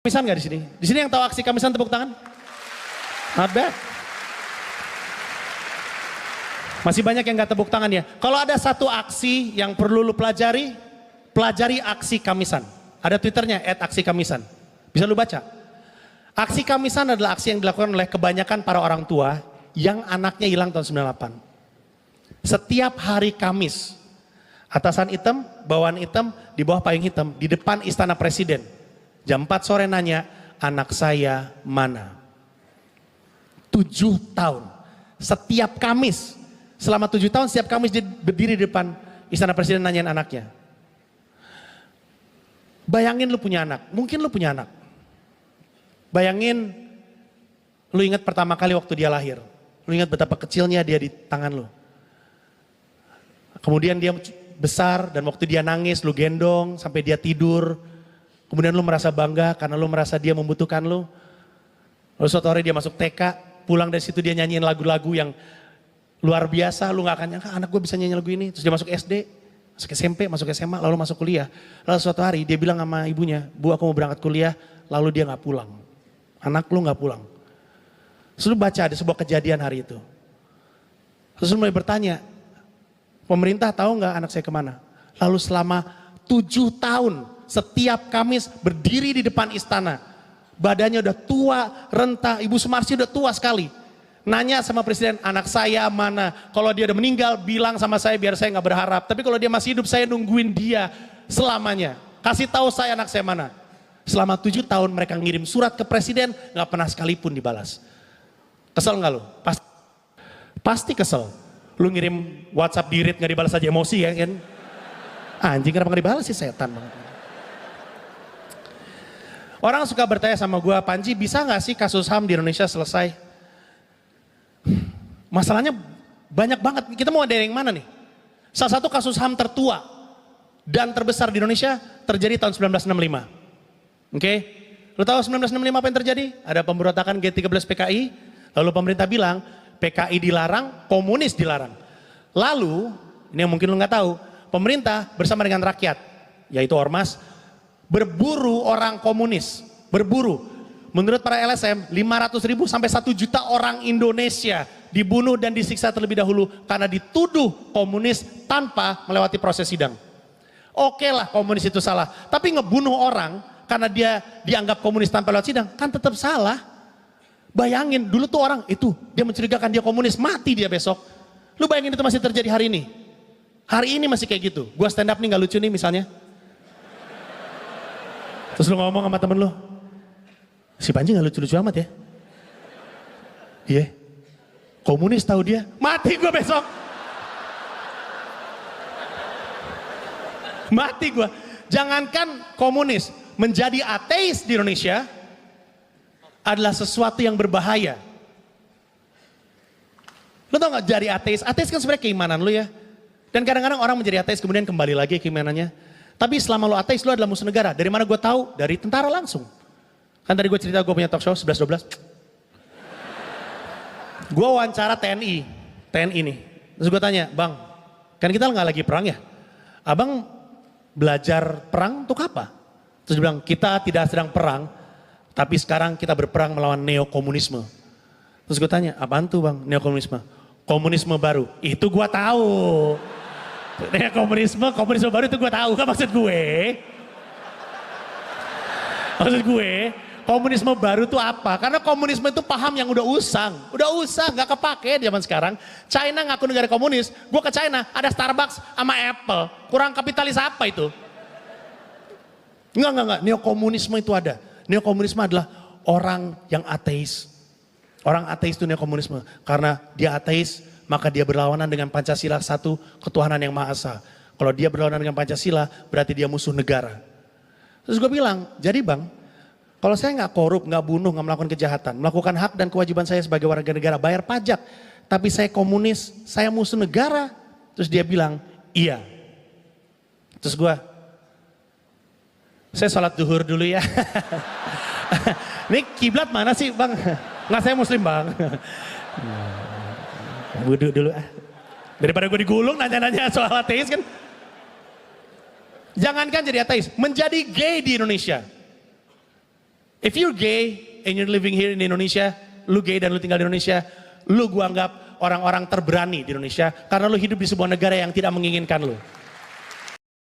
Kamisan nggak di sini? Di sini yang tahu aksi Kamisan tepuk tangan? Not bad. Masih banyak yang nggak tepuk tangan ya. Kalau ada satu aksi yang perlu lu pelajari, pelajari aksi Kamisan. Ada Twitternya @aksi_kamisan. Bisa lu baca. Aksi Kamisan adalah aksi yang dilakukan oleh kebanyakan para orang tua yang anaknya hilang tahun 98. Setiap hari Kamis, atasan hitam, bawahan hitam, di bawah payung hitam, di depan istana presiden. Jam 4 sore nanya, anak saya mana? 7 tahun. Setiap Kamis, selama 7 tahun setiap Kamis dia berdiri di depan istana presiden nanyain anaknya. Bayangin lu punya anak, mungkin lu punya anak. Bayangin lu ingat pertama kali waktu dia lahir. Lu ingat betapa kecilnya dia di tangan lu. Kemudian dia besar dan waktu dia nangis lu gendong sampai dia tidur. Kemudian lu merasa bangga karena lu merasa dia membutuhkan lu. Lalu suatu hari dia masuk TK, pulang dari situ dia nyanyiin lagu-lagu yang luar biasa. Lu gak akan nyangka anak gue bisa nyanyi lagu ini. Terus dia masuk SD, masuk SMP, masuk SMA, lalu masuk kuliah. Lalu suatu hari dia bilang sama ibunya, Bu aku mau berangkat kuliah, lalu dia gak pulang. Anak lu gak pulang. Terus lu baca ada sebuah kejadian hari itu. Terus lu mulai bertanya, pemerintah tahu gak anak saya kemana? Lalu selama 7 tahun, setiap Kamis berdiri di depan istana. Badannya udah tua, renta, Ibu Sumarsi udah tua sekali. Nanya sama presiden, anak saya mana? Kalau dia udah meninggal, bilang sama saya biar saya gak berharap. Tapi kalau dia masih hidup, saya nungguin dia selamanya. Kasih tahu saya anak saya mana. Selama 7 tahun mereka ngirim surat ke presiden, gak pernah sekalipun dibalas. Kesel gak lu? Pasti kesel. Lu ngirim WhatsApp di read gak dibalas aja emosi ya kan? Anjing kenapa gak dibalas sih, setan banget. Orang suka bertanya sama gue, Panji bisa gak sih kasus HAM di Indonesia selesai? Masalahnya banyak banget, kita mau ada yang mana nih? Salah satu kasus HAM tertua dan terbesar di Indonesia terjadi tahun 1965. Oke? Lu tahu 1965 apa yang terjadi? Ada pemberontakan G13 PKI, lalu pemerintah bilang PKI dilarang, komunis dilarang. Lalu, ini yang mungkin lu gak tahu, pemerintah bersama dengan rakyat, yaitu Ormas, berburu orang komunis, berburu. Menurut para LSM, 500.000 sampai 1 juta orang Indonesia dibunuh dan disiksa terlebih dahulu karena dituduh komunis tanpa melewati proses sidang. Oke lah komunis itu salah, tapi ngebunuh orang karena dia dianggap komunis tanpa lewat sidang, kan tetap salah. Bayangin, dulu tuh orang itu, dia mencurigakan dia komunis, mati dia besok. Lu bayangin itu masih terjadi hari ini. Hari ini masih kayak gitu. Gua stand up nih gak lucu nih misalnya. Terus lu ngomong sama temen lu, si Panji gak lucu-lucu amat ya? Iya, komunis tahu dia, mati gue besok. Mati gue. Jangankan komunis, menjadi ateis di Indonesia adalah sesuatu yang berbahaya. Lu tau gak jadi ateis? Ateis kan sebenarnya keimanan lu ya. Dan kadang-kadang orang menjadi ateis kemudian kembali lagi keimanannya. Tapi selama lo ateis, lo adalah musuh negara. Dari mana gue tahu? Dari tentara langsung. Kan tadi gue cerita gue punya talk show 11-12. Gue wawancara TNI nih. Terus gue tanya, Bang, kan kita nggak lagi perang ya? Abang belajar perang untuk apa? Terus dia bilang, kita tidak sedang perang, tapi sekarang kita berperang melawan neokomunisme. Terus gue tanya, apaan tuh Bang, neokomunisme? Komunisme baru. Itu gue tahu. Komunisme baru itu gue tahu kan maksud gue. Komunisme baru itu apa? Karena komunisme itu paham yang udah usang, nggak kepake zaman sekarang. China ngaku negara komunis, gue ke China ada Starbucks sama Apple, kurang kapitalis apa itu? Enggak, neokomunisme itu ada. Neokomunisme adalah orang yang ateis. Orang ateis itu neokomunisme, karena dia ateis maka dia berlawanan dengan Pancasila, satu ketuhanan yang Maha Esa. Kalau dia berlawanan dengan Pancasila, berarti dia musuh negara. Terus gue bilang, jadi Bang, kalau saya nggak korup, nggak bunuh, nggak melakukan kejahatan, melakukan hak dan kewajiban saya sebagai warga negara, bayar pajak, tapi saya komunis, saya musuh negara. Terus dia bilang, iya. Terus saya sholat duhur dulu ya. Ini kiblat mana sih Bang? Nggak, saya muslim Bang. Wudhu dulu ah. Daripada gue digulung nanya-nanya soal ateis kan. Jangankan jadi ateis, menjadi gay di Indonesia If you're gay and you're living here in Indonesia, lu gay dan lu tinggal di Indonesia, lu gua anggap orang-orang terberani di Indonesia karena lu hidup di sebuah negara yang tidak menginginkan lu.